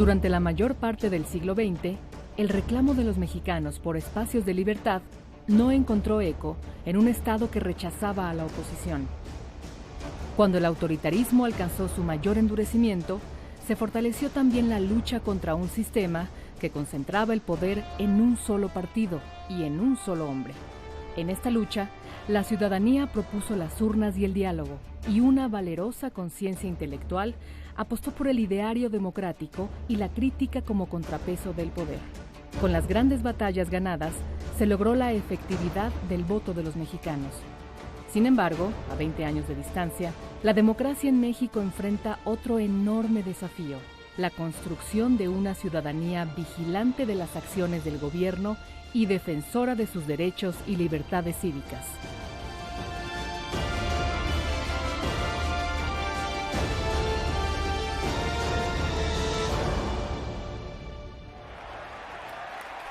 Durante la mayor parte del siglo XX, el reclamo de los mexicanos por espacios de libertad no encontró eco en un Estado que rechazaba a la oposición. Cuando el autoritarismo alcanzó su mayor endurecimiento, se fortaleció también la lucha contra un sistema que concentraba el poder en un solo partido y en un solo hombre. En esta lucha, la ciudadanía propuso las urnas y el diálogo, y una valerosa conciencia intelectual apostó por el ideario democrático y la crítica como contrapeso del poder. Con las grandes batallas ganadas, se logró la efectividad del voto de los mexicanos. Sin embargo, a 20 años de distancia, la democracia en México enfrenta otro enorme desafío: la construcción de una ciudadanía vigilante de las acciones del gobierno y defensora de sus derechos y libertades cívicas.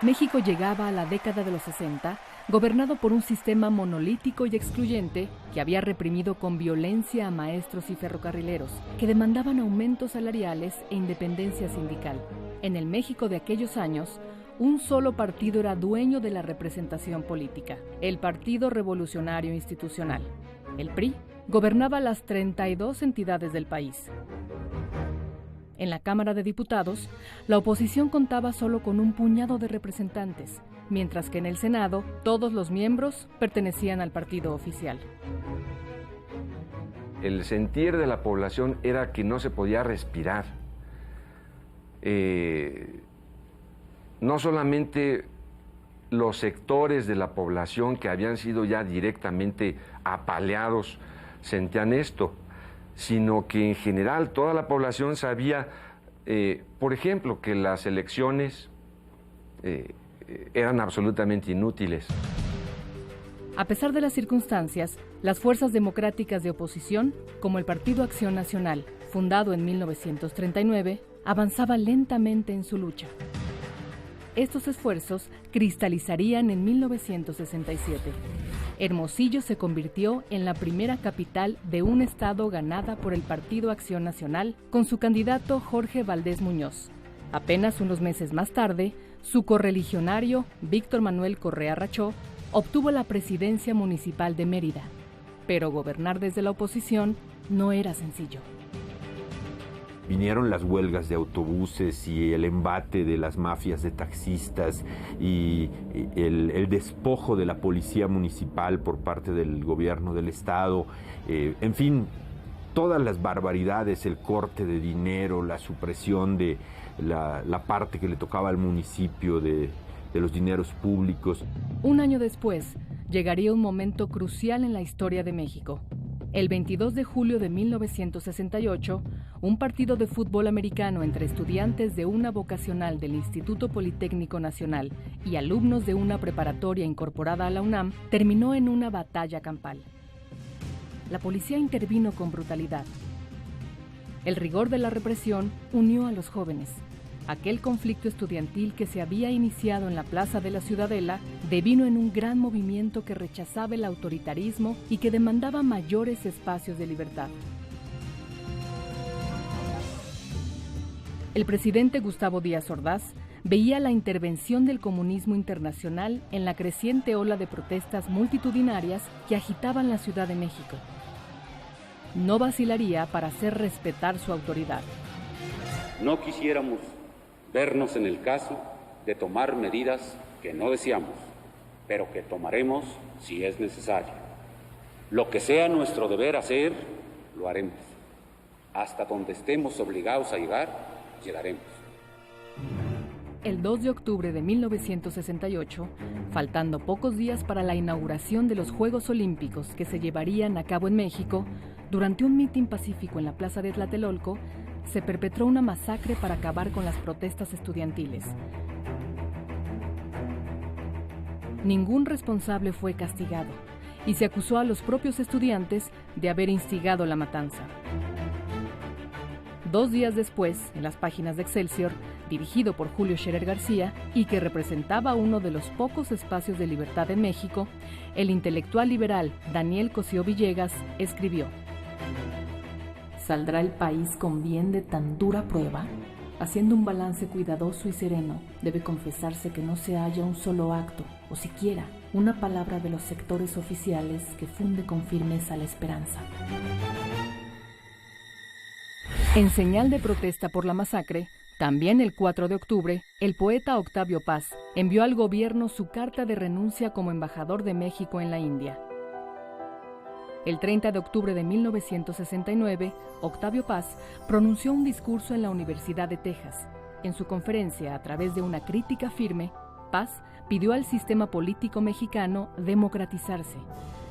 México llegaba a la década de los 60, gobernado por un sistema monolítico y excluyente que había reprimido con violencia a maestros y ferrocarrileros, que demandaban aumentos salariales e independencia sindical. En el México de aquellos años, un solo partido era dueño de la representación política: el Partido Revolucionario Institucional. El PRI gobernaba las 32 entidades del país. En la Cámara de Diputados, la oposición contaba solo con un puñado de representantes, mientras que en el Senado todos los miembros pertenecían al partido oficial. El sentir de la población era que no se podía respirar. No solamente los sectores de la población que habían sido ya directamente apaleados sentían esto, sino que en general toda la población sabía, por ejemplo, que las elecciones eran absolutamente inútiles. A pesar de las circunstancias, las fuerzas democráticas de oposición, como el Partido Acción Nacional, fundado en 1939, avanzaban lentamente en su lucha. Estos esfuerzos cristalizarían en 1967. Hermosillo se convirtió en la primera capital de un estado ganada por el Partido Acción Nacional con su candidato Jorge Valdés Muñoz. Apenas unos meses más tarde, su correligionario Víctor Manuel Correa Rachó obtuvo la presidencia municipal de Mérida. Pero gobernar desde la oposición no era sencillo. Vinieron las huelgas de autobuses y el embate de las mafias de taxistas y el despojo de la policía municipal por parte del gobierno del estado, en fin, todas las barbaridades, el corte de dinero, la supresión de la parte que le tocaba al municipio de los dineros públicos. Un año después, llegaría un momento crucial en la historia de México. El 22 de julio de 1968, un partido de fútbol americano entre estudiantes de una vocacional del Instituto Politécnico Nacional y alumnos de una preparatoria incorporada a la UNAM terminó en una batalla campal. La policía intervino con brutalidad. El rigor de la represión unió a los jóvenes. Aquel conflicto estudiantil que se había iniciado en la Plaza de la Ciudadela devino en un gran movimiento que rechazaba el autoritarismo y que demandaba mayores espacios de libertad. El presidente Gustavo Díaz Ordaz veía la intervención del comunismo internacional en la creciente ola de protestas multitudinarias que agitaban la Ciudad de México. No vacilaría para hacer respetar su autoridad. No quisiéramos vernos en el caso de tomar medidas que no deseamos, pero que tomaremos si es necesario. Lo que sea nuestro deber hacer, lo haremos. Hasta donde estemos obligados a llegar, llegaremos. El 2 de octubre de 1968, faltando pocos días para la inauguración de los Juegos Olímpicos que se llevarían a cabo en México, durante un mitin pacífico en la Plaza de Tlatelolco, se perpetró una masacre para acabar con las protestas estudiantiles. Ningún responsable fue castigado y se acusó a los propios estudiantes de haber instigado la matanza. 2 días después, en las páginas de Excelsior, dirigido por Julio Scherer García y que representaba uno de los pocos espacios de libertad en México, el intelectual liberal Daniel Cosío Villegas escribió: ¿Saldrá el país con bien de tan dura prueba? Haciendo un balance cuidadoso y sereno, debe confesarse que no se halla un solo acto, o siquiera una palabra de los sectores oficiales que funde con firmeza la esperanza. En señal de protesta por la masacre, también el 4 de octubre, el poeta Octavio Paz envió al gobierno su carta de renuncia como embajador de México en la India. El 30 de octubre de 1969, Octavio Paz pronunció un discurso en la Universidad de Texas. En su conferencia, a través de una crítica firme, Paz pidió al sistema político mexicano democratizarse.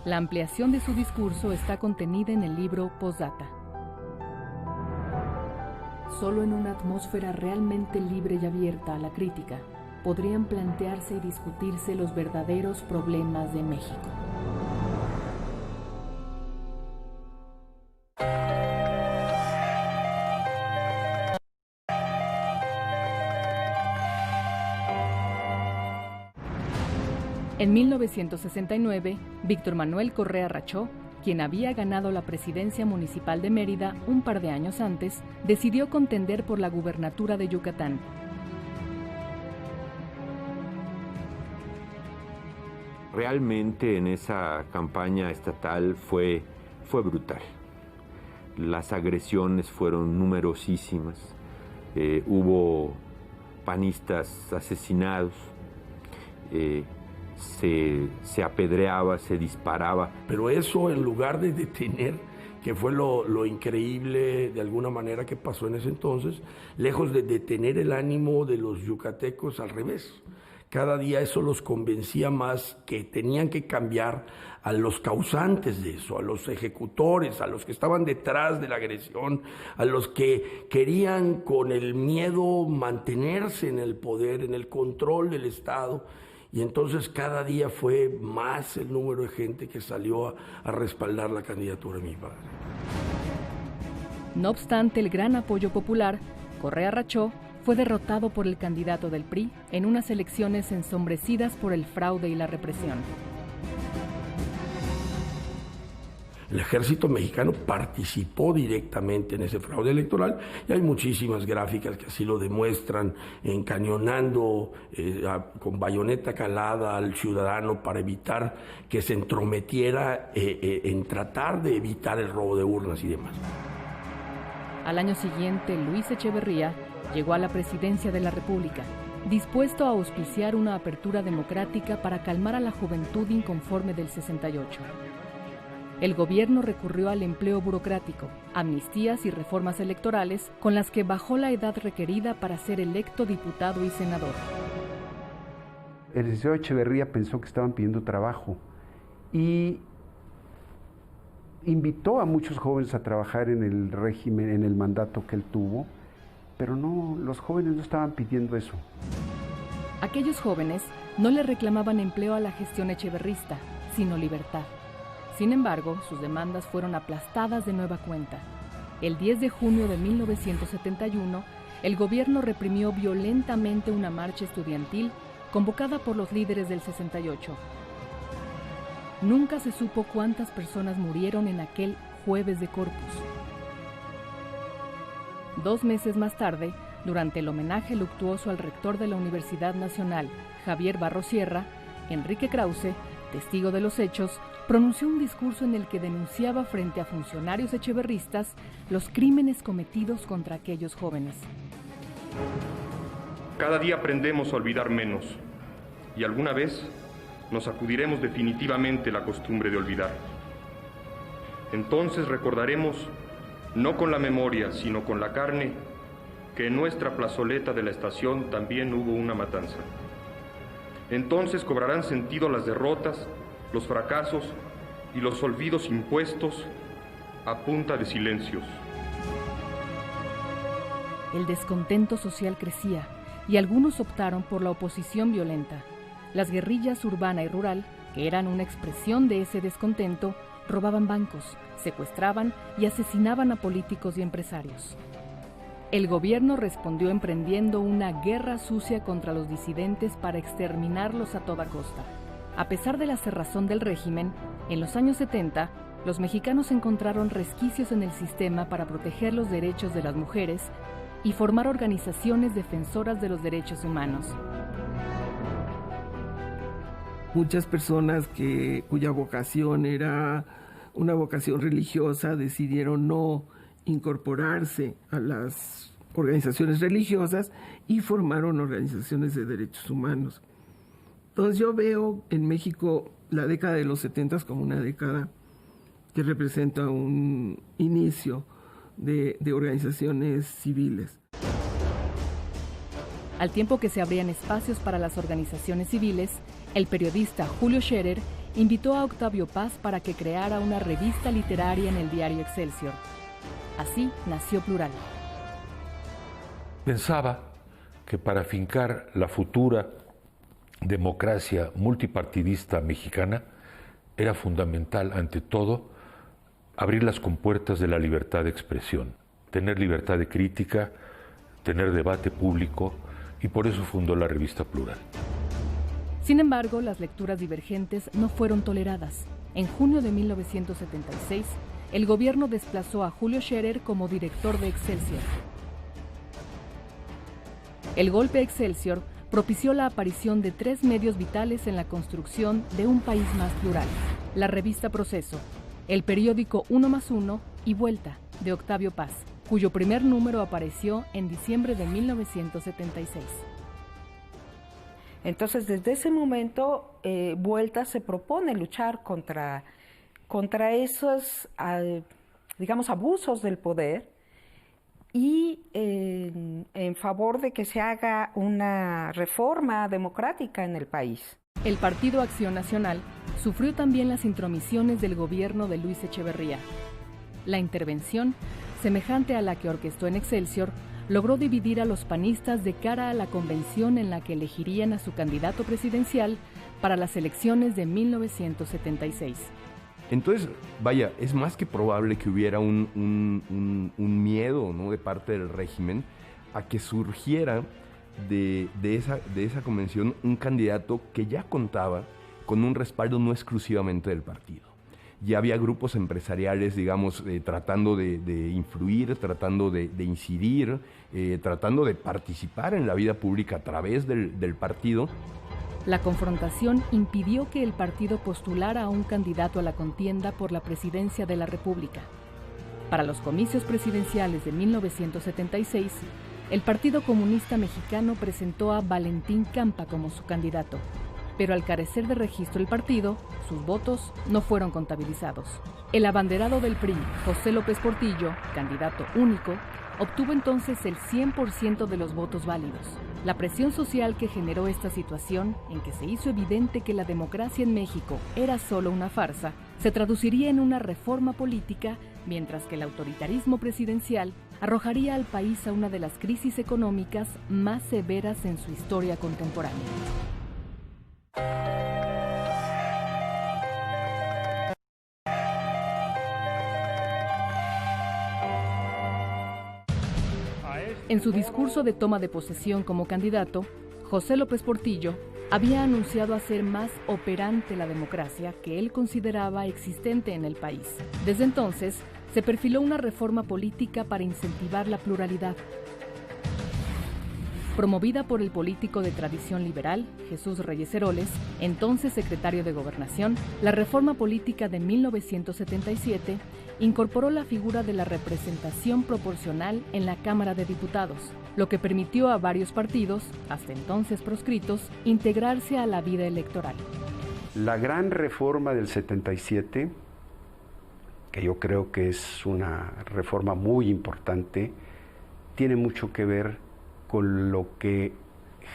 La ampliación de su discurso está contenida en el libro Postdata. Solo en una atmósfera realmente libre y abierta a la crítica podrían plantearse y discutirse los verdaderos problemas de México. En 1969, Víctor Manuel Correa Rachó, quien había ganado la presidencia municipal de Mérida un par de años antes, decidió contender por la gubernatura de Yucatán. Realmente en esa campaña estatal fue brutal. Las agresiones fueron numerosísimas. Hubo panistas asesinados. Se apedreaba, se disparaba. Pero eso, en lugar de detener, que fue lo increíble de alguna manera que pasó en ese entonces, lejos de detener el ánimo de los yucatecos, al revés. Cada día eso los convencía más que tenían que cambiar a los causantes de eso, a los ejecutores, a los que estaban detrás de la agresión, a los que querían con el miedo mantenerse en el poder, en el control del Estado. Y entonces cada día fue más el número de gente que salió a respaldar la candidatura de mi padre. No obstante el gran apoyo popular, Correa Rachó fue derrotado por el candidato del PRI en unas elecciones ensombrecidas por el fraude y la represión. El ejército mexicano participó directamente en ese fraude electoral y hay muchísimas gráficas que así lo demuestran, encañonando con bayoneta calada al ciudadano para evitar que se entrometiera en tratar de evitar el robo de urnas y demás. Al año siguiente, Luis Echeverría llegó a la presidencia de la República, dispuesto a auspiciar una apertura democrática para calmar a la juventud inconforme del 68. El gobierno recurrió al empleo burocrático, amnistías y reformas electorales con las que bajó la edad requerida para ser electo diputado y senador. El licenciado Echeverría pensó que estaban pidiendo trabajo y invitó a muchos jóvenes a trabajar en el régimen, en el mandato que él tuvo, pero no, los jóvenes no estaban pidiendo eso. Aquellos jóvenes no le reclamaban empleo a la gestión echeverrista, sino libertad. Sin embargo, sus demandas fueron aplastadas de nueva cuenta. El 10 de junio de 1971, el gobierno reprimió violentamente una marcha estudiantil convocada por los líderes del 68. Nunca se supo cuántas personas murieron en aquel Jueves de Corpus. 2 meses más tarde, durante el homenaje luctuoso al rector de la Universidad Nacional, Javier Barros Sierra, Enrique Krause, testigo de los hechos, pronunció un discurso en el que denunciaba frente a funcionarios echeverristas los crímenes cometidos contra aquellos jóvenes. Cada día aprendemos a olvidar menos y alguna vez nos sacudiremos definitivamente la costumbre de olvidar. Entonces recordaremos, no con la memoria, sino con la carne, que en nuestra plazoleta de la estación también hubo una matanza. Entonces cobrarán sentido las derrotas, los fracasos y los olvidos impuestos a punta de silencios. El descontento social crecía y algunos optaron por la oposición violenta. Las guerrillas urbana y rural, que eran una expresión de ese descontento, robaban bancos, secuestraban y asesinaban a políticos y empresarios. El gobierno respondió emprendiendo una guerra sucia contra los disidentes para exterminarlos a toda costa. A pesar de la cerrazón del régimen, en los años 70, los mexicanos encontraron resquicios en el sistema para proteger los derechos de las mujeres y formar organizaciones defensoras de los derechos humanos. Muchas personas cuya vocación era una vocación religiosa decidieron no incorporarse a las organizaciones religiosas y formaron organizaciones de derechos humanos. Entonces yo veo en México la década de los 70 como una década que representa un inicio de organizaciones civiles. Al tiempo que se abrían espacios para las organizaciones civiles, el periodista Julio Scherer invitó a Octavio Paz para que creara una revista literaria en el diario Excelsior. Así nació Plural. Pensaba que para afincar la futura democracia multipartidista mexicana era fundamental, ante todo, abrir las compuertas de la libertad de expresión, tener libertad de crítica, tener debate público, y por eso fundó la revista Plural. Sin embargo, las lecturas divergentes no fueron toleradas. En junio de 1976, el gobierno desplazó a Julio Scherer como director de Excelsior. El golpe a Excelsior propició la aparición de 3 medios vitales en la construcción de un país más plural: la revista Proceso, el periódico 1+1 y Vuelta, de Octavio Paz, cuyo primer número apareció en diciembre de 1976. Entonces, desde ese momento, Vuelta se propone luchar contra esos, digamos, abusos del poder y en favor de que se haga una reforma democrática en el país. El Partido Acción Nacional sufrió también las intromisiones del gobierno de Luis Echeverría. La intervención, semejante a la que orquestó en Excelsior, logró dividir a los panistas de cara a la convención en la que elegirían a su candidato presidencial para las elecciones de 1976. Entonces, vaya, es más que probable que hubiera un miedo, ¿no?, de parte del régimen a que surgiera de esa convención un candidato que ya contaba con un respaldo no exclusivamente del partido. Ya había grupos empresariales, digamos, tratando de influir, tratando de incidir, tratando de participar en la vida pública a través del partido. La confrontación impidió que el partido postulara a un candidato a la contienda por la presidencia de la República. Para los comicios presidenciales de 1976, el Partido Comunista Mexicano presentó a Valentín Campa como su candidato, pero al carecer de registro el partido, sus votos no fueron contabilizados. El abanderado del PRI, José López Portillo, candidato único, obtuvo entonces el 100% de los votos válidos. La presión social que generó esta situación, en que se hizo evidente que la democracia en México era solo una farsa, se traduciría en una reforma política, mientras que el autoritarismo presidencial arrojaría al país a una de las crisis económicas más severas en su historia contemporánea. En su discurso de toma de posesión como candidato, José López Portillo había anunciado hacer más operante la democracia que él consideraba existente en el país. Desde entonces, se perfiló una reforma política para incentivar la pluralidad. Promovida por el político de tradición liberal, Jesús Reyes Heroles, entonces secretario de Gobernación, la reforma política de 1977 incorporó la figura de la representación proporcional en la Cámara de Diputados, lo que permitió a varios partidos, hasta entonces proscritos, integrarse a la vida electoral. La gran reforma del 77, que yo creo que es una reforma muy importante, tiene mucho que ver con lo que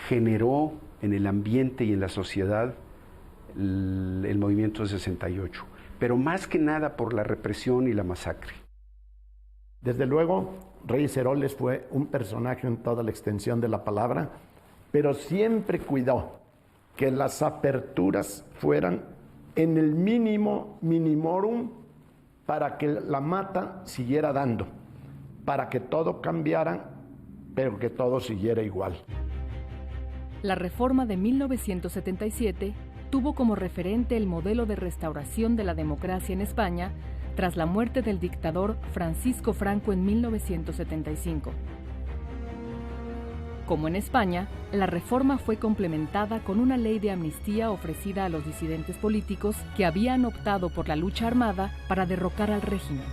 generó en el ambiente y en la sociedad el movimiento 68, pero más que nada por la represión y la masacre. Desde luego, Reyes Heroles fue un personaje en toda la extensión de la palabra, pero siempre cuidó que las aperturas fueran en el mínimo minimorum para que la mata siguiera dando, para que todo cambiara, pero que todo siguiera igual. La reforma de 1977 tuvo como referente el modelo de restauración de la democracia en España tras la muerte del dictador Francisco Franco en 1975. Como en España, la reforma fue complementada con una ley de amnistía ofrecida a los disidentes políticos que habían optado por la lucha armada para derrocar al régimen.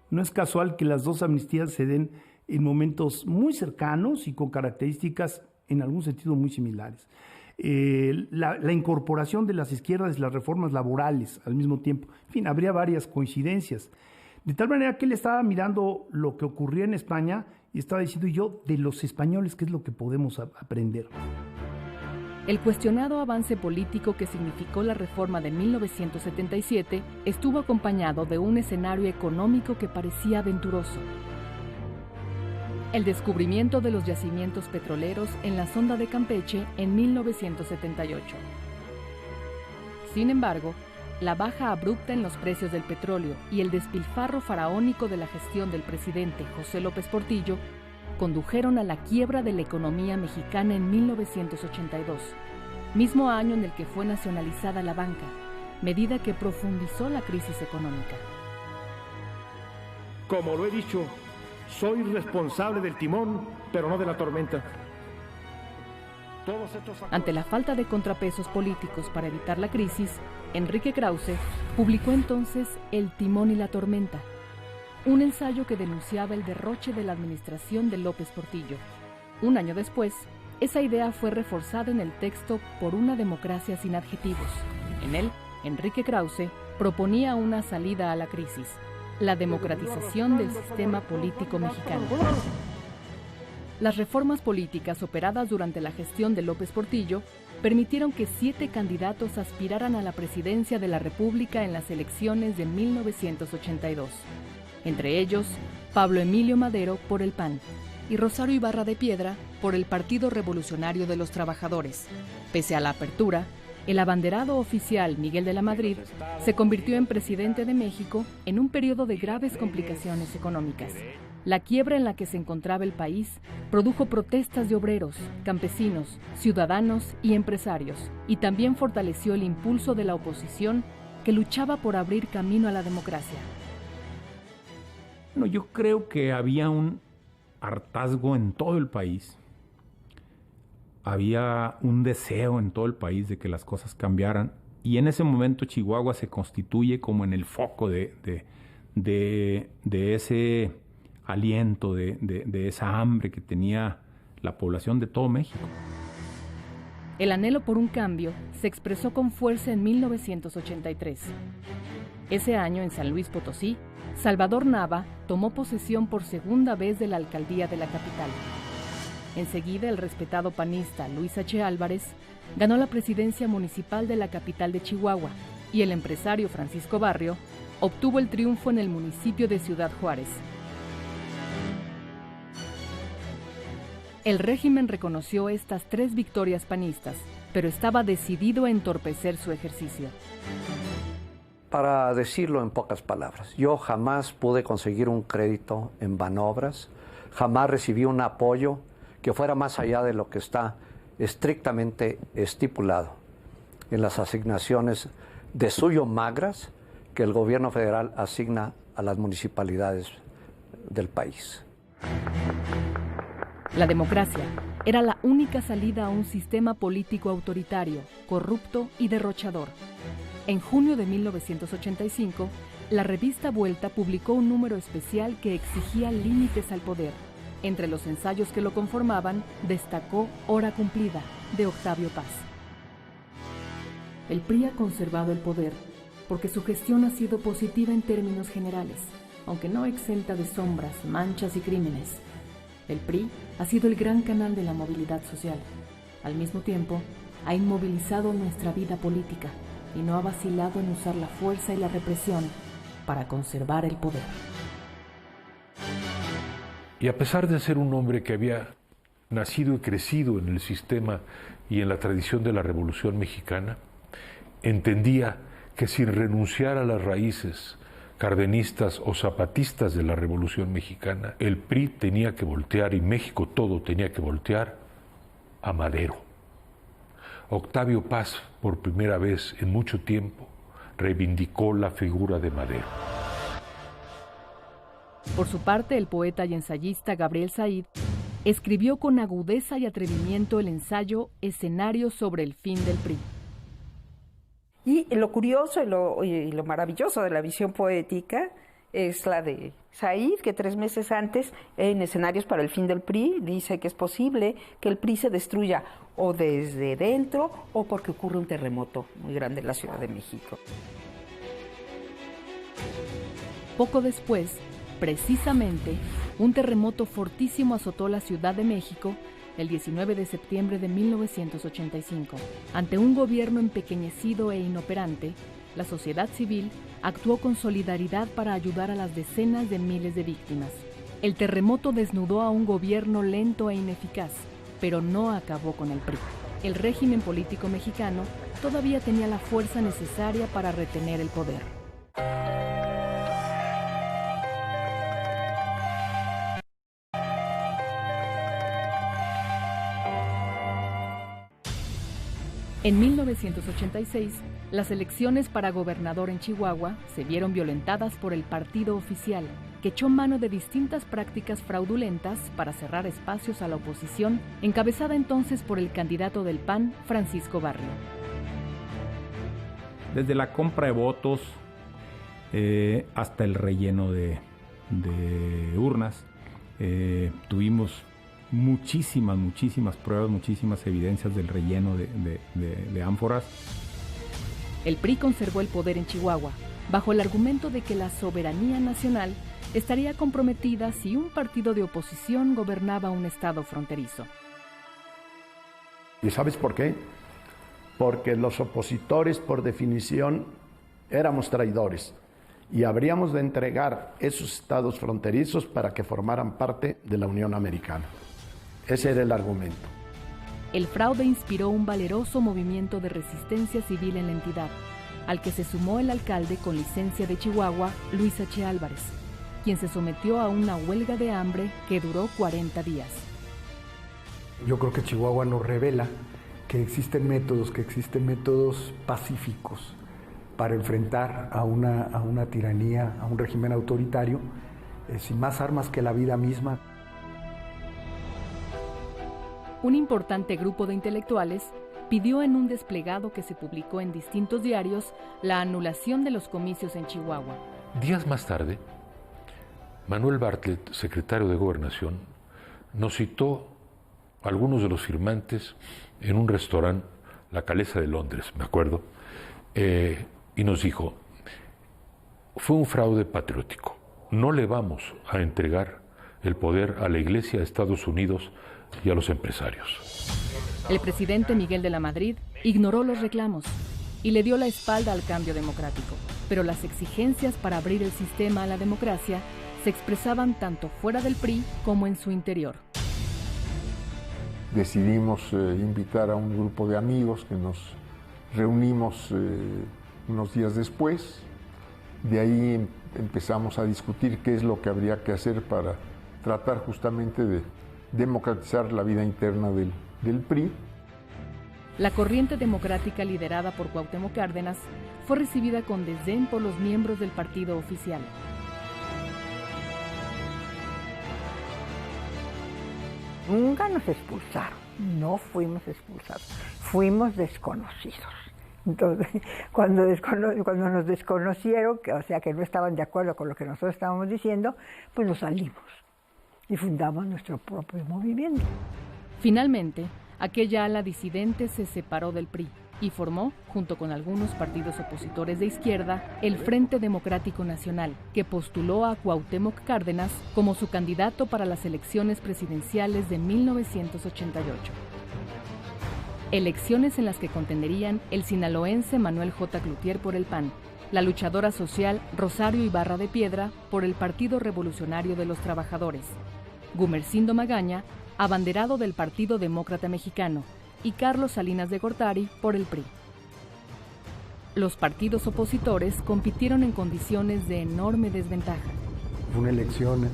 No es casual que las dos amnistías se den en momentos muy cercanos y con características en algún sentido muy similares. La incorporación de las izquierdas y las reformas laborales al mismo tiempo. En fin, habría varias coincidencias. De tal manera que él estaba mirando lo que ocurría en España y estaba diciendo yo, de los españoles, ¿qué es lo que podemos aprender? El cuestionado avance político que significó la reforma de 1977 estuvo acompañado de un escenario económico que parecía aventuroso. El descubrimiento de los yacimientos petroleros en la sonda de Campeche en 1978. Sin embargo, la baja abrupta en los precios del petróleo y el despilfarro faraónico de la gestión del presidente José López Portillo condujeron a la quiebra de la economía mexicana en 1982, mismo año en el que fue nacionalizada la banca, medida que profundizó la crisis económica. Como lo he dicho, soy responsable del timón, pero no de la tormenta. Ante la falta de contrapesos políticos para evitar la crisis, Enrique Krause publicó entonces El timón y la tormenta, un ensayo que denunciaba el derroche de la administración de López Portillo. Un año después, esa idea fue reforzada en el texto Por una democracia sin adjetivos. En él, Enrique Krause proponía una salida a la crisis: la democratización del sistema político mexicano. Las reformas políticas operadas durante la gestión de López Portillo permitieron que 7 candidatos aspiraran a la presidencia de la República en las elecciones de 1982. Entre ellos, Pablo Emilio Madero por el PAN y Rosario Ibarra de Piedra por el Partido Revolucionario de los Trabajadores. Pese a la apertura, el abanderado oficial Miguel de la Madrid se convirtió en presidente de México en un periodo de graves complicaciones económicas. La quiebra en la que se encontraba el país produjo protestas de obreros, campesinos, ciudadanos y empresarios, y también fortaleció el impulso de la oposición que luchaba por abrir camino a la democracia. Bueno, yo creo que había un hartazgo en todo el país. Había un deseo en todo el país de que las cosas cambiaran, y en ese momento Chihuahua se constituye como en el foco de ese aliento, de esa hambre que tenía la población de todo México. El anhelo por un cambio se expresó con fuerza en 1983. Ese año, en San Luis Potosí, Salvador Nava tomó posesión por segunda vez de la alcaldía de la capital. Enseguida, el respetado panista Luis H. Álvarez ganó la presidencia municipal de la capital de Chihuahua, y el empresario Francisco Barrio obtuvo el triunfo en el municipio de Ciudad Juárez. El régimen reconoció estas 3 victorias panistas, pero estaba decidido a entorpecer su ejercicio. Para decirlo en pocas palabras, yo jamás pude conseguir un crédito en Banobras, jamás recibí un apoyo que fuera más allá de lo que está estrictamente estipulado en las asignaciones de suyo magras que el gobierno federal asigna a las municipalidades del país. La democracia era la única salida a un sistema político autoritario, corrupto y derrochador. En junio de 1985, la revista Vuelta publicó un número especial que exigía límites al poder. Entre los ensayos que lo conformaban, destacó Hora cumplida, de Octavio Paz. El PRI ha conservado el poder porque su gestión ha sido positiva en términos generales, aunque no exenta de sombras, manchas y crímenes. El PRI ha sido el gran canal de la movilidad social. Al mismo tiempo, ha inmovilizado nuestra vida política y no ha vacilado en usar la fuerza y la represión para conservar el poder. Y a pesar de ser un hombre que había nacido y crecido en el sistema y en la tradición de la Revolución Mexicana, entendía que sin renunciar a las raíces cardenistas o zapatistas de la Revolución Mexicana, el PRI tenía que voltear, y México todo tenía que voltear, a Madero. Octavio Paz, por primera vez en mucho tiempo, reivindicó la figura de Madero. Por su parte, el poeta y ensayista Gabriel Said escribió con agudeza y atrevimiento el ensayo Escenario sobre el fin del PRI. Y lo curioso y lo maravilloso de la visión poética es la de Said, que 3 meses antes, en Escenarios para el fin del PRI, dice que es posible que el PRI se destruya o desde dentro o porque ocurre un terremoto muy grande en la Ciudad de México. Poco después, precisamente, un terremoto fortísimo azotó la Ciudad de México el 19 de septiembre de 1985. Ante un gobierno empequeñecido e inoperante, la sociedad civil actuó con solidaridad para ayudar a las decenas de miles de víctimas. El terremoto desnudó a un gobierno lento e ineficaz, pero no acabó con el PRI. El régimen político mexicano todavía tenía la fuerza necesaria para retener el poder. En 1986, las elecciones para gobernador en Chihuahua se vieron violentadas por el partido oficial, que echó mano de distintas prácticas fraudulentas para cerrar espacios a la oposición, encabezada entonces por el candidato del PAN, Francisco Barrio. Desde la compra de votos hasta el relleno de urnas, tuvimos muchísimas pruebas, muchísimas evidencias del relleno de ánforas. El PRI conservó el poder en Chihuahua, bajo el argumento de que la soberanía nacional estaría comprometida si un partido de oposición gobernaba un estado fronterizo. ¿Y sabes por qué? Porque los opositores, por definición, éramos traidores y habríamos de entregar esos estados fronterizos para que formaran parte de la Unión Americana. Ese era el argumento. El fraude inspiró un valeroso movimiento de resistencia civil en la entidad, al que se sumó el alcalde con licencia de Chihuahua, Luis H. Álvarez, quien se sometió a una huelga de hambre que duró 40 días. Yo creo que Chihuahua nos revela que existen métodos pacíficos para enfrentar a una tiranía, a un régimen autoritario, sin más armas que la vida misma. Un importante grupo de intelectuales pidió en un desplegado que se publicó en distintos diarios la anulación de los comicios en Chihuahua. Días más tarde, Manuel Bartlett, secretario de Gobernación, nos citó a algunos de los firmantes en un restaurante, La Calesa de Londres, me acuerdo, y nos dijo: fue un fraude patriótico, no le vamos a entregar el poder a la Iglesia de Estados Unidos y a los empresarios. El presidente Miguel de la Madrid ignoró los reclamos y le dio la espalda al cambio democrático, pero las exigencias para abrir el sistema a la democracia se expresaban tanto fuera del PRI como en su interior. Decidimos invitar a un grupo de amigos que nos reunimos unos días después. De ahí empezamos a discutir qué es lo que habría que hacer para tratar justamente de democratizar la vida interna del PRI. La corriente democrática liderada por Cuauhtémoc Cárdenas fue recibida con desdén por los miembros del partido oficial. Nunca nos expulsaron, no fuimos expulsados, fuimos desconocidos. Entonces, cuando nos desconocieron, o sea que no estaban de acuerdo con lo que nosotros estábamos diciendo, pues nos salimos y fundamos nuestro propio movimiento. Finalmente, aquella ala disidente se separó del PRI y formó, junto con algunos partidos opositores de izquierda, el Frente Democrático Nacional, que postuló a Cuauhtémoc Cárdenas como su candidato para las elecciones presidenciales de 1988. Elecciones en las que contenderían el sinaloense Manuel J. Cloutier por el PAN, la luchadora social Rosario Ibarra de Piedra por el Partido Revolucionario de los Trabajadores, Gumersindo Magaña, abanderado del Partido Demócrata Mexicano, y Carlos Salinas de Gortari por el PRI. Los partidos opositores compitieron en condiciones de enorme desventaja. Fue una elección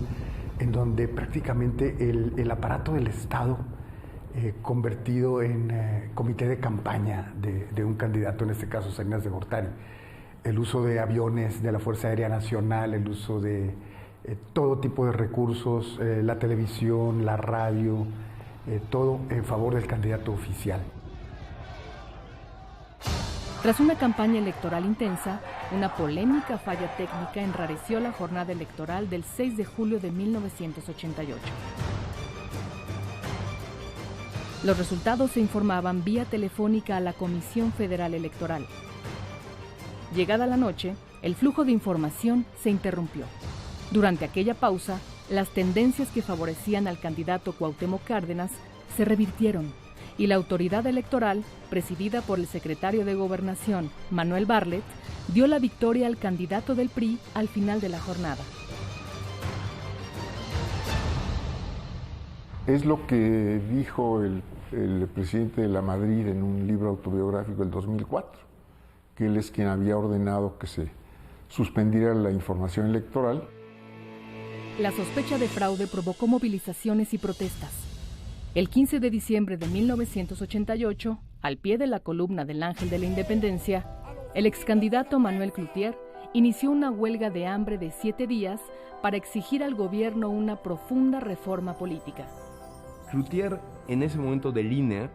en donde prácticamente el aparato del Estado convertido en comité de campaña de un candidato, en este caso Salinas de Gortari, el uso de aviones de la Fuerza Aérea Nacional, el uso de todo tipo de recursos, la televisión, la radio, todo en favor del candidato oficial. Tras una campaña electoral intensa, una polémica falla técnica enrareció la jornada electoral del 6 de julio de 1988. Los resultados se informaban vía telefónica a la Comisión Federal Electoral. Llegada la noche, el flujo de información se interrumpió. Durante aquella pausa, las tendencias que favorecían al candidato Cuauhtémoc Cárdenas se revirtieron y la autoridad electoral, presidida por el secretario de Gobernación, Manuel Bartlett, dio la victoria al candidato del PRI al final de la jornada. Es lo que dijo el presidente de la Madrid en un libro autobiográfico del 2004, que él es quien había ordenado que se suspendiera la información electoral. La sospecha de fraude provocó movilizaciones y protestas. El 15 de diciembre de 1988, al pie de la columna del Ángel de la Independencia, el excandidato Manuel Cloutier inició una huelga de hambre de 7 días para exigir al gobierno una profunda reforma política. Cloutier en ese momento delinea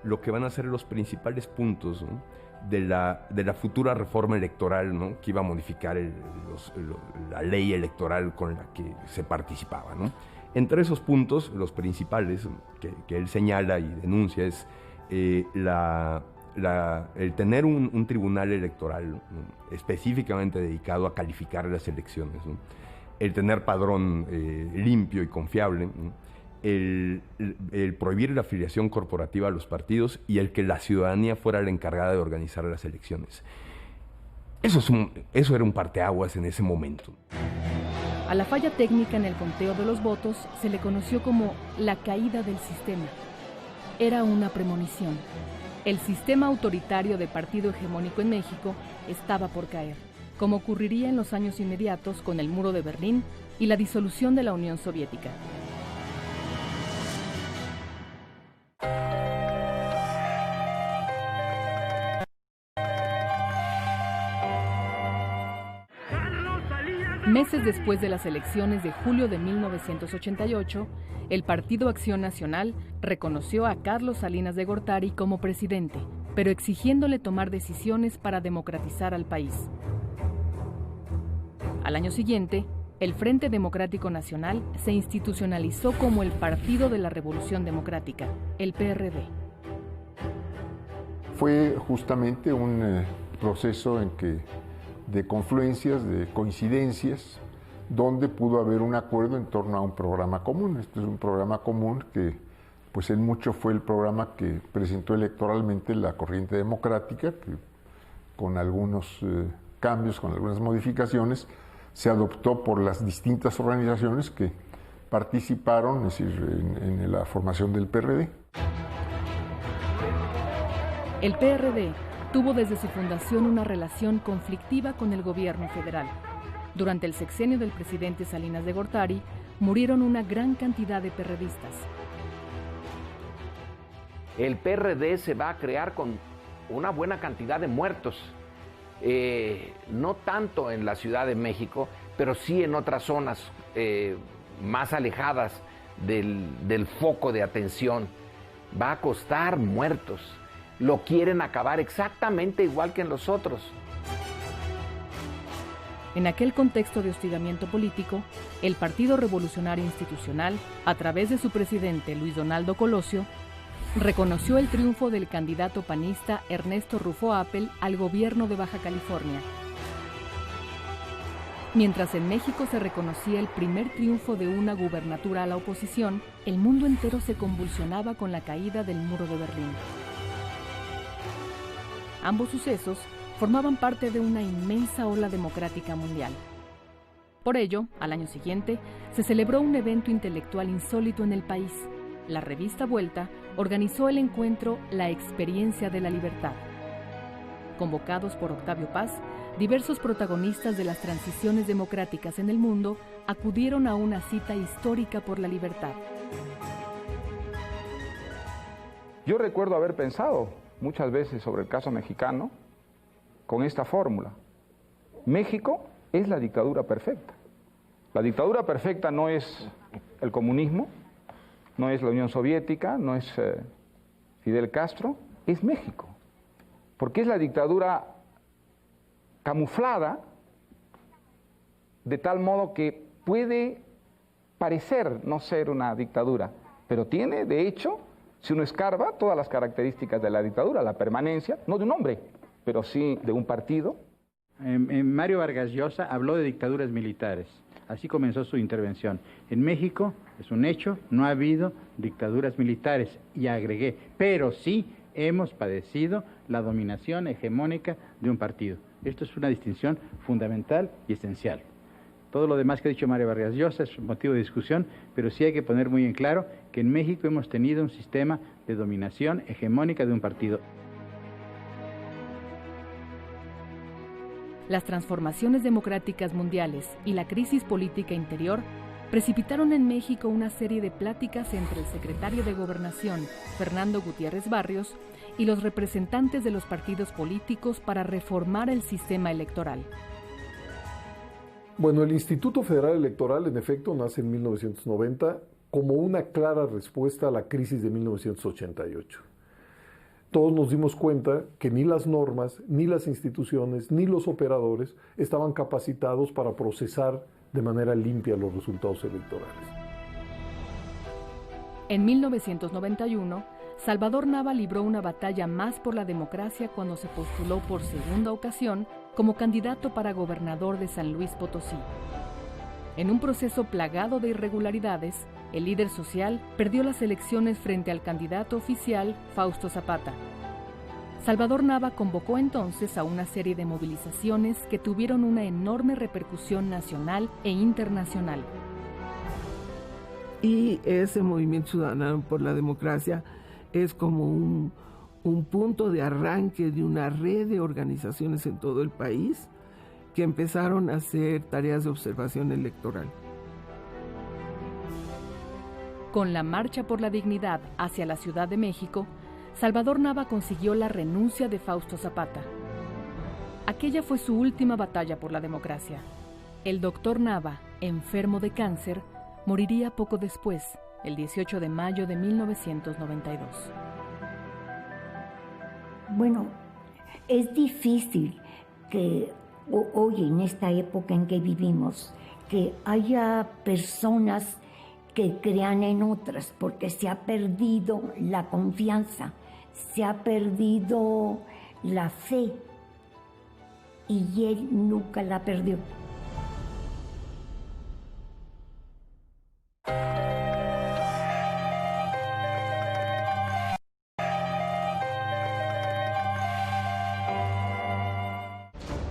lo que van a ser los principales puntos, ¿no?, de la futura reforma electoral, ¿no?, que iba a modificar la ley electoral con la que se participaba, ¿no? Entre esos puntos, los principales que él señala y denuncia es el tener un tribunal electoral, ¿no?, específicamente dedicado a calificar las elecciones, ¿no?, el tener padrón limpio y confiable, ¿no?, el prohibir la afiliación corporativa a los partidos y el que la ciudadanía fuera la encargada de organizar las elecciones. Eso era un parteaguas en ese momento. A la falla técnica en el conteo de los votos se le conoció como la caída del sistema. Era una premonición. El sistema autoritario de partido hegemónico en México estaba por caer, como ocurriría en los años inmediatos con el muro de Berlín y la disolución de la Unión Soviética. Meses después de las elecciones de julio de 1988, el Partido Acción Nacional reconoció a Carlos Salinas de Gortari como presidente, pero exigiéndole tomar decisiones para democratizar al país. Al año siguiente, el Frente Democrático Nacional se institucionalizó como el Partido de la Revolución Democrática, el PRD. Fue justamente un proceso de confluencias, de coincidencias, donde pudo haber un acuerdo en torno a un programa común. Este es un programa común que, pues en mucho fue el programa que presentó electoralmente la corriente democrática, que con algunos cambios, con algunas modificaciones, se adoptó por las distintas organizaciones que participaron, es decir, en la formación del PRD. El PRD tuvo desde su fundación una relación conflictiva con el gobierno federal. Durante el sexenio del presidente Salinas de Gortari, murieron una gran cantidad de perredistas. El PRD se va a crear con una buena cantidad de muertos, no tanto en la Ciudad de México, pero sí en otras zonas más alejadas del foco de atención. Va a costar muertos. Lo quieren acabar exactamente igual que en los otros. En aquel contexto de hostigamiento político, el Partido Revolucionario Institucional, a través de su presidente Luis Donaldo Colosio, reconoció el triunfo del candidato panista Ernesto Rufo Appel al gobierno de Baja California. Mientras en México se reconocía el primer triunfo de una gubernatura a la oposición, el mundo entero se convulsionaba con la caída del muro de Berlín. Ambos sucesos formaban parte de una inmensa ola democrática mundial. Por ello, al año siguiente, se celebró un evento intelectual insólito en el país. La revista Vuelta organizó el encuentro La Experiencia de la Libertad. Convocados por Octavio Paz, diversos protagonistas de las transiciones democráticas en el mundo acudieron a una cita histórica por la libertad. Yo recuerdo haber pensado muchas veces sobre el caso mexicano con esta fórmula. México es la dictadura perfecta. La dictadura perfecta no es el comunismo, no es la Unión Soviética, no es Fidel Castro, es México. Porque es la dictadura camuflada de tal modo que puede parecer no ser una dictadura, pero tiene, de hecho, si uno escarba, todas las características de la dictadura, la permanencia, no de un hombre, pero sí de un partido. Mario Vargas Llosa habló de dictaduras militares, así comenzó su intervención. En México, es un hecho, no ha habido dictaduras militares, y agregué, pero sí hemos padecido la dominación hegemónica de un partido. Esto es una distinción fundamental y esencial. Todo lo demás que ha dicho Mario Vargas Llosa es motivo de discusión, pero sí hay que poner muy en claro que en México hemos tenido un sistema de dominación hegemónica de un partido. Las transformaciones democráticas mundiales y la crisis política interior precipitaron en México una serie de pláticas entre el secretario de Gobernación, Fernando Gutiérrez Barrios, y los representantes de los partidos políticos para reformar el sistema electoral. Bueno, el Instituto Federal Electoral, en efecto, nace en 1990 como una clara respuesta a la crisis de 1988. Todos nos dimos cuenta que ni las normas, ni las instituciones, ni los operadores estaban capacitados para procesar de manera limpia los resultados electorales. En 1991, Salvador Nava libró una batalla más por la democracia cuando se postuló por segunda ocasión como candidato para gobernador de San Luis Potosí. En un proceso plagado de irregularidades, el líder social perdió las elecciones frente al candidato oficial Fausto Zapata. Salvador Nava convocó entonces a una serie de movilizaciones que tuvieron una enorme repercusión nacional e internacional. Y ese movimiento ciudadano por la democracia es como un punto de arranque de una red de organizaciones en todo el país que empezaron a hacer tareas de observación electoral. Con la Marcha por la Dignidad hacia la Ciudad de México, Salvador Nava consiguió la renuncia de Fausto Zapata. Aquella fue su última batalla por la democracia. El doctor Nava, enfermo de cáncer, moriría poco después, el 18 de mayo de 1992. Bueno, es difícil que hoy, en esta época en que vivimos, que haya personas que crean en otras, porque se ha perdido la confianza, se ha perdido la fe, y él nunca la perdió.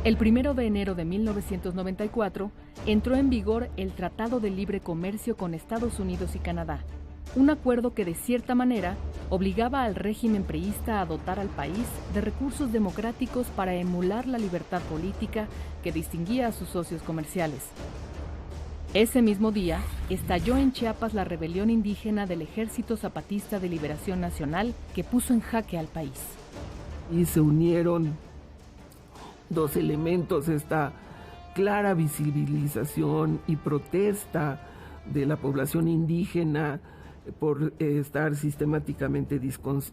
El 1 de enero de 1994 entró en vigor el Tratado de Libre Comercio con Estados Unidos y Canadá, un acuerdo que de cierta manera obligaba al régimen priista a dotar al país de recursos democráticos para emular la libertad política que distinguía a sus socios comerciales. Ese mismo día estalló en Chiapas la rebelión indígena del Ejército Zapatista de Liberación Nacional que puso en jaque al país. Y se unieron dos elementos, esta clara visibilización y protesta de la población indígena por estar sistemáticamente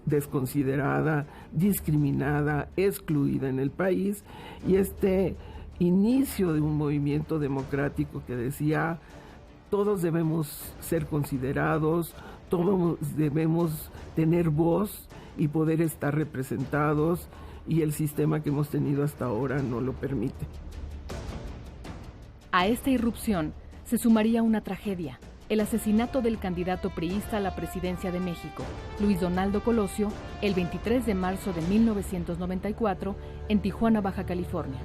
desconsiderada, discriminada, excluida en el país, y este inicio de un movimiento democrático que decía: todos debemos ser considerados, todos debemos tener voz y poder estar representados, y el sistema que hemos tenido hasta ahora no lo permite. A esta irrupción se sumaría una tragedia: el asesinato del candidato priista a la presidencia de México, Luis Donaldo Colosio, el 23 de marzo de 1994, en Tijuana, Baja California.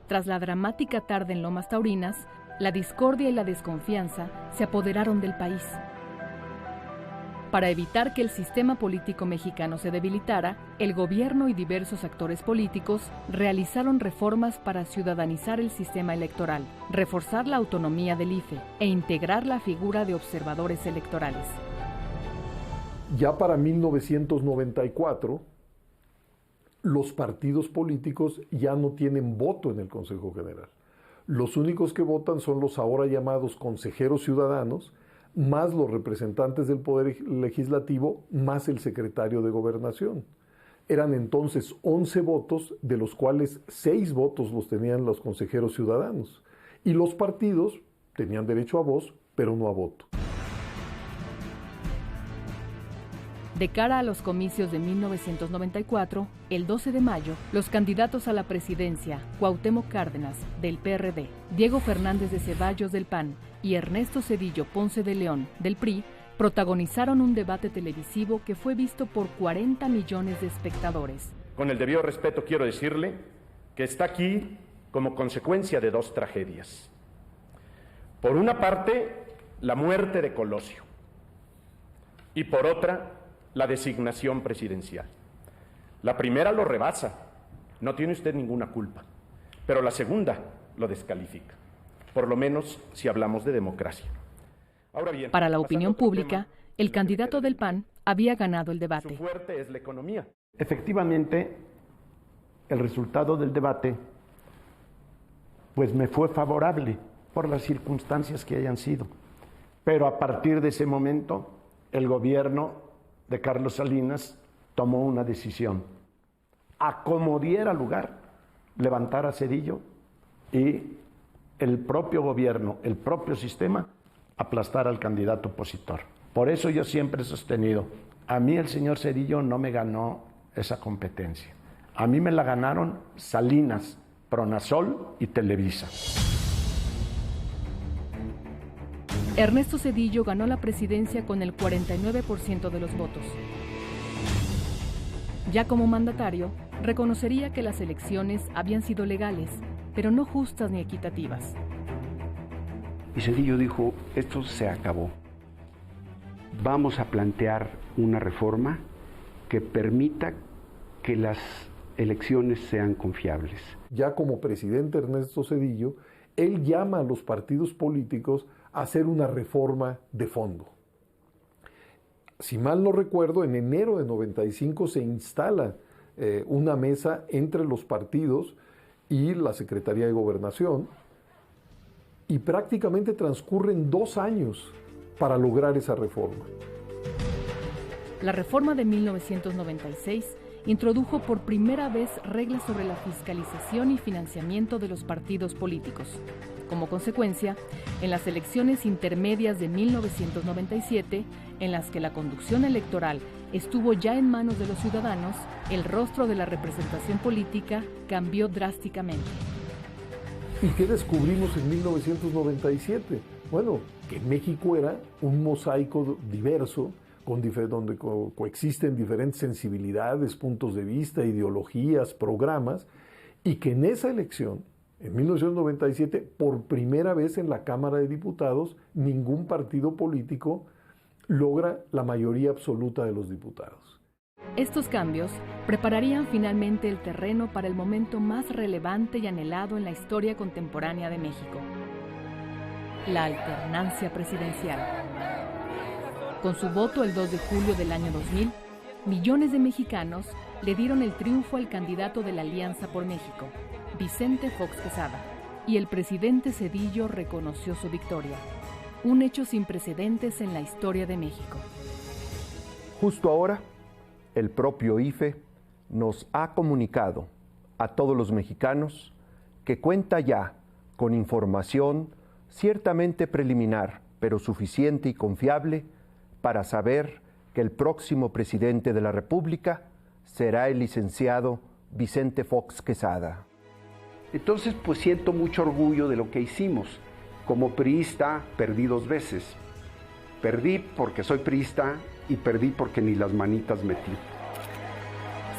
Tras la dramática tarde en Lomas Taurinas, la discordia y la desconfianza se apoderaron del país. Para evitar que el sistema político mexicano se debilitara, el gobierno y diversos actores políticos realizaron reformas para ciudadanizar el sistema electoral, reforzar la autonomía del IFE e integrar la figura de observadores electorales. Ya para 1994, los partidos políticos ya no tienen voto en el Consejo General. Los únicos que votan son los ahora llamados consejeros ciudadanos, más los representantes del Poder Legislativo, más el secretario de Gobernación. Eran entonces 11 votos, de los cuales 6 votos los tenían los consejeros ciudadanos. Y los partidos tenían derecho a voz, pero no a voto. De cara a los comicios de 1994, el 12 de mayo, los candidatos a la presidencia, Cuauhtémoc Cárdenas, del PRD, Diego Fernández de Ceballos, del PAN, y Ernesto Zedillo Ponce de León, del PRI, protagonizaron un debate televisivo que fue visto por 40 millones de espectadores. Con el debido respeto quiero decirle que está aquí como consecuencia de 2 tragedias. Por una parte, la muerte de Colosio, y por otra, la designación presidencial. La primera lo rebasa, no tiene usted ninguna culpa, pero la segunda lo descalifica, por lo menos si hablamos de democracia. Ahora bien, para la opinión pública, el candidato del PAN había ganado el debate. Su fuerte es la economía. Efectivamente, el resultado del debate pues me fue favorable por las circunstancias que hayan sido. Pero a partir de ese momento, el gobierno de Carlos Salinas tomó una decisión. A como diera lugar, levantar a Zedillo y el propio gobierno, el propio sistema, aplastar al candidato opositor. Por eso yo siempre he sostenido, a mí el señor Zedillo no me ganó esa competencia. A mí me la ganaron Salinas, Pronasol y Televisa. Ernesto Zedillo ganó la presidencia con el 49% de los votos. Ya como mandatario, reconocería que las elecciones habían sido legales, pero no justas ni equitativas. Y Zedillo dijo, esto se acabó. Vamos a plantear una reforma que permita que las elecciones sean confiables. Ya como presidente Ernesto Zedillo, él llama a los partidos políticos a hacer una reforma de fondo. Si mal no recuerdo, en enero de 95 se instala una mesa entre los partidos y la Secretaría de Gobernación, y prácticamente transcurren 2 años para lograr esa reforma. La reforma de 1996 introdujo por primera vez reglas sobre la fiscalización y financiamiento de los partidos políticos. Como consecuencia, en las elecciones intermedias de 1997, en las que la conducción electoral estuvo ya en manos de los ciudadanos, el rostro de la representación política cambió drásticamente. ¿Y qué descubrimos en 1997? Bueno, que México era un mosaico diverso, donde coexisten diferentes sensibilidades, puntos de vista, ideologías, programas, y que en esa elección, en 1997, por primera vez en la Cámara de Diputados, ningún partido político logra la mayoría absoluta de los diputados. Estos cambios prepararían finalmente el terreno para el momento más relevante y anhelado en la historia contemporánea de México: la alternancia presidencial. Con su voto el 2 de julio del año 2000, millones de mexicanos le dieron el triunfo al candidato de la Alianza por México, Vicente Fox Quesada, y el presidente Zedillo reconoció su victoria, un hecho sin precedentes en la historia de México. Justo ahora, el propio IFE nos ha comunicado a todos los mexicanos que cuenta ya con información ciertamente preliminar, pero suficiente y confiable para saber que el próximo presidente de la República será el licenciado Vicente Fox Quesada. Entonces, pues siento mucho orgullo de lo que hicimos. Como priista, perdí 2 veces. Perdí porque soy priista y perdí porque ni las manitas metí.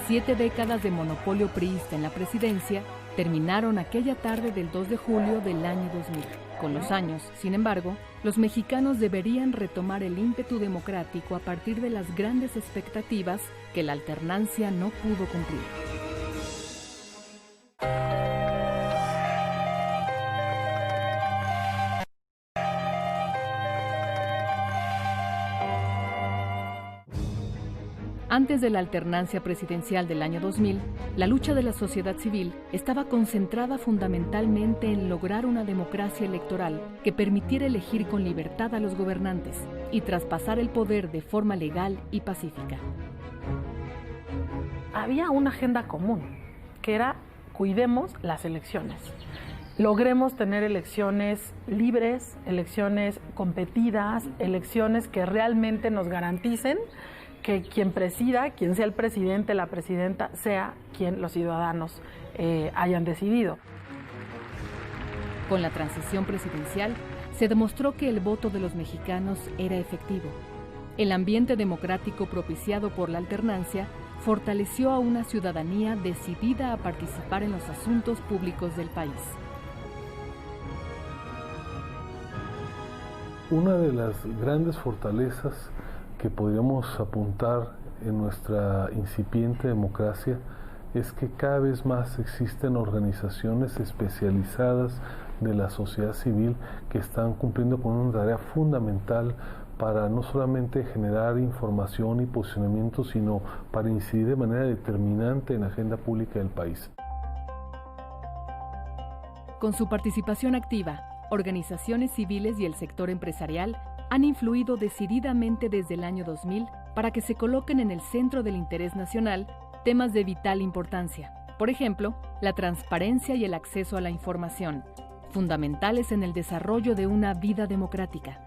7 décadas de monopolio priista en la presidencia terminaron aquella tarde del 2 de julio del año 2000. Con los años, sin embargo, los mexicanos deberían retomar el ímpetu democrático a partir de las grandes expectativas que la alternancia no pudo cumplir. Antes de la alternancia presidencial del año 2000, la lucha de la sociedad civil estaba concentrada fundamentalmente en lograr una democracia electoral que permitiera elegir con libertad a los gobernantes y traspasar el poder de forma legal y pacífica. Había una agenda común, que era cuidemos las elecciones. Logremos tener elecciones libres, elecciones competidas, elecciones que realmente nos garanticen que quien presida, quien sea el presidente, la presidenta, sea quien los ciudadanos hayan decidido. Con la transición presidencial, se demostró que el voto de los mexicanos era efectivo. El ambiente democrático propiciado por la alternancia fortaleció a una ciudadanía decidida a participar en los asuntos públicos del país. Una de las grandes fortalezas que podríamos apuntar en nuestra incipiente democracia es que cada vez más existen organizaciones especializadas de la sociedad civil que están cumpliendo con una tarea fundamental para no solamente generar información y posicionamiento, sino para incidir de manera determinante en la agenda pública del país. Con su participación activa, organizaciones civiles y el sector empresarial han influido decididamente desde el año 2000 para que se coloquen en el centro del interés nacional temas de vital importancia. Por ejemplo, la transparencia y el acceso a la información, fundamentales en el desarrollo de una vida democrática.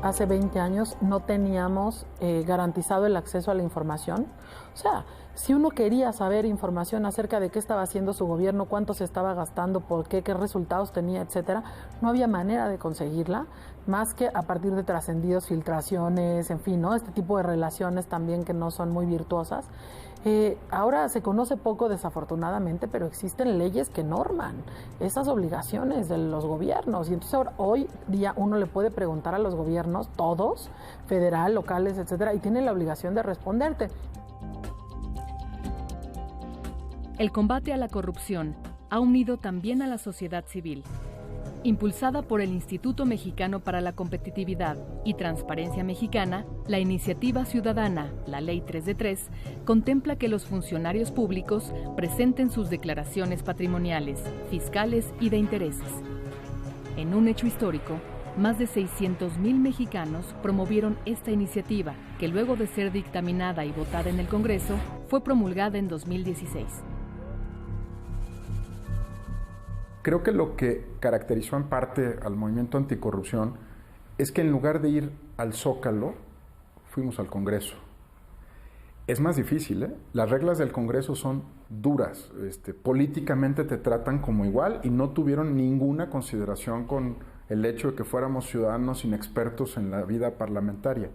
Hace 20 años no teníamos garantizado el acceso a la información. O sea, si uno quería saber información acerca de qué estaba haciendo su gobierno, cuánto se estaba gastando, por qué resultados tenía, etcétera, no había manera de conseguirla, más que a partir de trascendidos, filtraciones, en fin, ¿no? Este tipo de relaciones también que no son muy virtuosas. Ahora se conoce poco, desafortunadamente, pero existen leyes que norman esas obligaciones de los gobiernos. Y entonces ahora, hoy día uno le puede preguntar a los gobiernos, todos, federal, locales, etcétera, y tienen la obligación de responderte. El combate a la corrupción ha unido también a la sociedad civil. Impulsada por el Instituto Mexicano para la Competitividad y Transparencia Mexicana, la iniciativa ciudadana, la Ley 3 de 3, contempla que los funcionarios públicos presenten sus declaraciones patrimoniales, fiscales y de intereses. En un hecho histórico, más de 600,000 mexicanos promovieron esta iniciativa, que luego de ser dictaminada y votada en el Congreso, fue promulgada en 2016. Creo que lo que caracterizó en parte al movimiento anticorrupción es que en lugar de ir al Zócalo, fuimos al Congreso. Es más difícil, ¿eh? Las reglas del Congreso son duras, políticamente te tratan como igual y no tuvieron ninguna consideración con el hecho de que fuéramos ciudadanos inexpertos en la vida parlamentaria.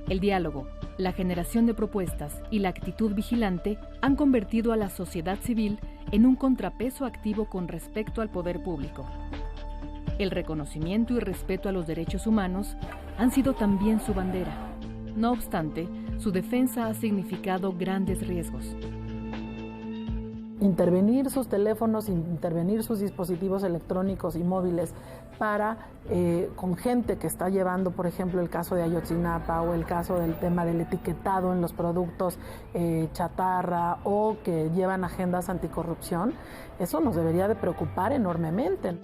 El diálogo, la generación de propuestas y la actitud vigilante han convertido a la sociedad civil en un contrapeso activo con respecto al poder público. El reconocimiento y respeto a los derechos humanos han sido también su bandera. No obstante, su defensa ha significado grandes riesgos. Intervenir sus teléfonos, intervenir sus dispositivos electrónicos y móviles para, con gente que está llevando, por ejemplo, el caso de Ayotzinapa o el caso del tema del etiquetado en los productos chatarra o que llevan agendas anticorrupción, eso nos debería de preocupar enormemente.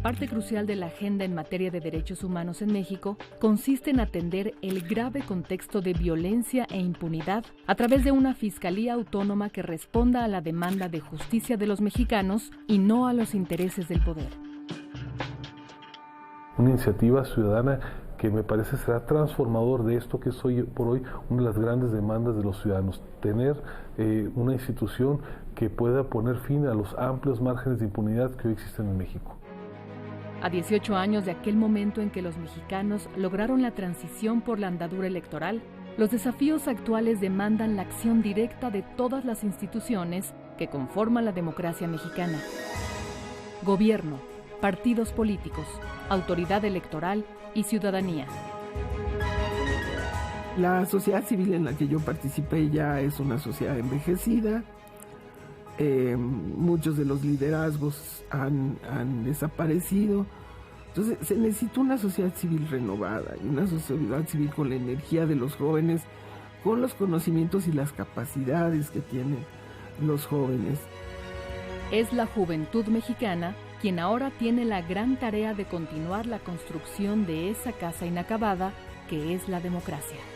Parte crucial de la agenda en materia de derechos humanos en México consiste en atender el grave contexto de violencia e impunidad a través de una fiscalía autónoma que responda a la demanda de justicia de los mexicanos y no a los intereses del poder. Una iniciativa ciudadana que me parece será transformador de esto que es hoy por hoy una de las grandes demandas de los ciudadanos, tener una institución que pueda poner fin a los amplios márgenes de impunidad que hoy existen en México. A 18 años de aquel momento en que los mexicanos lograron la transición por la andadura electoral, los desafíos actuales demandan la acción directa de todas las instituciones que conforman la democracia mexicana. Gobierno, partidos políticos, autoridad electoral y ciudadanía. La sociedad civil en la que yo participé ya es una sociedad envejecida. Muchos de los liderazgos han desaparecido, Entonces se necesita una sociedad civil renovada y una sociedad civil con la energía de los jóvenes, con los conocimientos y las capacidades que tienen los jóvenes. Es la juventud mexicana quien ahora tiene la gran tarea de continuar la construcción de esa casa inacabada que es la democracia.